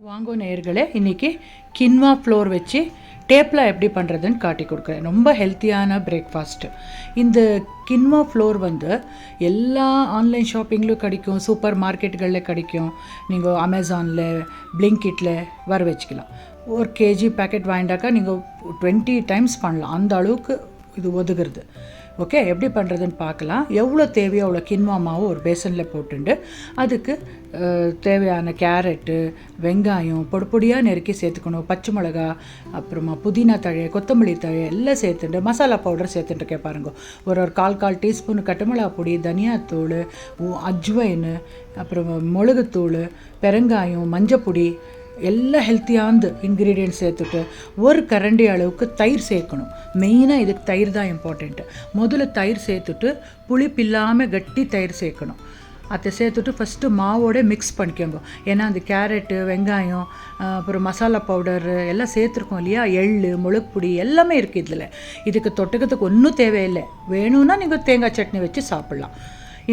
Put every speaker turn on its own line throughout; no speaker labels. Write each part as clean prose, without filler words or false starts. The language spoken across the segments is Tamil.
வாங்கோ நேயர்களே, இன்றைக்கி கின்வா ஃப்ளோர் வச்சு டேப்லா எப்படி பண்ணுறதுன்னு காட்டி கொடுக்குறேன். ரொம்ப ஹெல்த்தியான பிரேக்ஃபாஸ்ட்டு. இந்த கின்வா ஃப்ளோர் எல்லா ஆன்லைன் ஷாப்பிங்லையும் கிடைக்கும், சூப்பர் மார்க்கெட்டுகளில் கிடைக்கும். நீங்கள் அமேசானில், பிளிங்கிட்டில் வர வச்சுக்கலாம். 1 kg பேக்கெட் வாங்கிட்டாக்கா நீங்கள் 20 டைம்ஸ் பண்ணலாம். அந்த அளவுக்கு இது ஒதுகிறது. ஓகே, எப்படி பண்ணுறதுன்னு பார்க்கலாம். எவ்வளோ தேவையோ அவ்வளோ கின்வா மாவு ஒரு பேசனில் போட்டுண்டு அதுக்கு தேவையான கேரட்டு, வெங்காயம் பொடியாக நெருக்கி சேர்த்துக்கணும். பச்சை மிளகா, அப்புறமா புதினா தழை, கொத்தமல்லி தழை எல்லாம் சேர்த்துட்டு மசாலா பவுடர் சேர்த்துட்டுருக்கேன் பாருங்க. ஒரு 1/4 டீஸ்பூன் கட்டுமிளகா பொடி, தனியாத்தூள், அஜ்வைன், அப்புறம் மிளகுத்தூள், பெருங்காயம், மஞ்சப்பொடி எல்லாம் ஹெல்த்தியான இன்க்ரீடியன்ட் சேர்த்துட்டு 1 கரண்டி அளவுக்கு தயிர் சேர்க்கணும். மெயினாக இதுக்கு தயிர் தான் இம்பார்ட்டண்ட்டு. முதல்ல தயிர் சேர்த்துட்டு புளிப்பு இல்லாமல் கட்டி தயிர் சேர்க்கணும். அதை சேர்த்துட்டு ஃபஸ்ட்டு மாவோட மிக்ஸ் பண்ணிக்கோங்க. ஏன்னா அந்த கேரட்டு, வெங்காயம், அப்புறம் மசாலா பவுடர் எல்லாம் சேர்த்துருக்கோம் இல்லையா, எள், மிளகுப்பொடி எல்லாமே இருக்குது இதில். இதுக்கு தொட்டுக்கிறதுக்கு ஒன்றும் தேவையில்லை. வேணும்னா நீங்கள் தேங்காய் சட்னி வச்சு சாப்பிட்லாம்.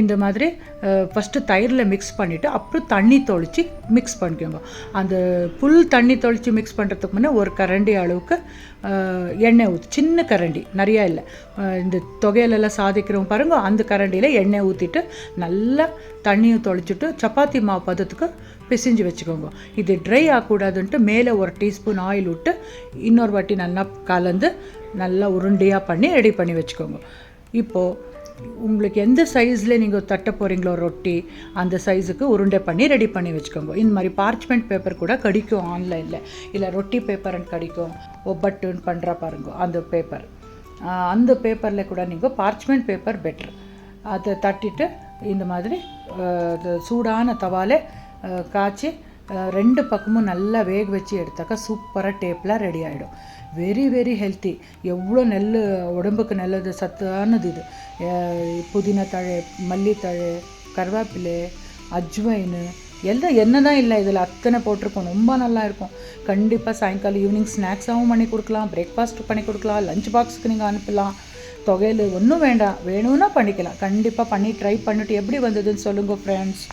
இந்த மாதிரி ஃபஸ்ட்டு தயிரில் மிக்ஸ் பண்ணிவிட்டு அப்புறம் தண்ணி தொளித்து மிக்ஸ் பண்ணிக்கோங்க. அந்த புல் தண்ணி தொளித்து மிக்ஸ் பண்ணுறதுக்கு முன்னே 1 கரண்டி அளவுக்கு எண்ணெய் ஊற்றி, சின்ன கரண்டி, நிறையா இல்லை, இந்த தொகையிலெல்லாம் சாதிக்கிறவங்க பாருங்க, அந்த கரண்டியில் எண்ணெய் ஊற்றிட்டு நல்லா தண்ணியை தொளிச்சுட்டு சப்பாத்தி மாவு பதத்துக்கு பிசைஞ்சு வச்சுக்கோங்க. இது ட்ரை ஆகக்கூடாதுன்ட்டு மேலே 1 டீஸ்பூன் ஆயில் விட்டு இன்னொரு வாட்டி நல்லா கலந்து நல்லா உருண்டையாக பண்ணி ரெடி பண்ணி வச்சுக்கோங்க. இப்போது உங்களுக்கு எந்த சைஸில் நீங்கள் தட்ட போகிறீங்களோ ரொட்டி, அந்த சைஸுக்கு உருண்டை பண்ணி ரெடி பண்ணி வச்சுக்கோங்க. இந்த மாதிரி பார்ச்மெண்ட் பேப்பர் கூட கிடைக்கும் ஆன்லைனில், இல்லை ரொட்டி பேப்பர்னு கிடைக்கும். ஒப்பட்டுன்னு பண்ணுற பாருங்க அந்த பேப்பர், அந்த பேப்பரில் கூட நீங்கள் பார்ச்மெண்ட் பேப்பர் பெட்ரு. அதை தட்டிட்டு இந்த மாதிரி சூடான தவாலே காய்ச்சி 2 பக்கமும் நல்லா வேக வச்சு எடுத்தாக்கா சூப்பராக டேப்லாம் ரெடி ஆகிடும். Very very healthy. எவ்வளோ உடம்புக்கு நல்லது, சத்தானது இது. புதினா தழை, மல்லித்தழை, கருவேப்பிலை, அஜ்வைன் எல்லாம் என்ன தான் இல்லை, இதில் அத்தனை போட்டிருக்கோம். ரொம்ப நல்லா இருக்கும். கண்டிப்பாக சாயங்காலம் ஈவினிங் ஸ்நாக்ஸாகவும் பண்ணி கொடுக்கலாம், பிரேக்ஃபாஸ்ட் பண்ணி கொடுக்கலாம், லஞ்ச் பாக்ஸுக்கு நீங்கள் அனுப்பலாம். தொகையில் ஒன்றும் வேண்டாம், வேணும்னா பண்ணிக்கலாம். கண்டிப்பாக பண்ணி ட்ரை பண்ணிவிட்டு எப்படி வந்ததுன்னு சொல்லுங்கள் ஃப்ரெண்ட்ஸ்.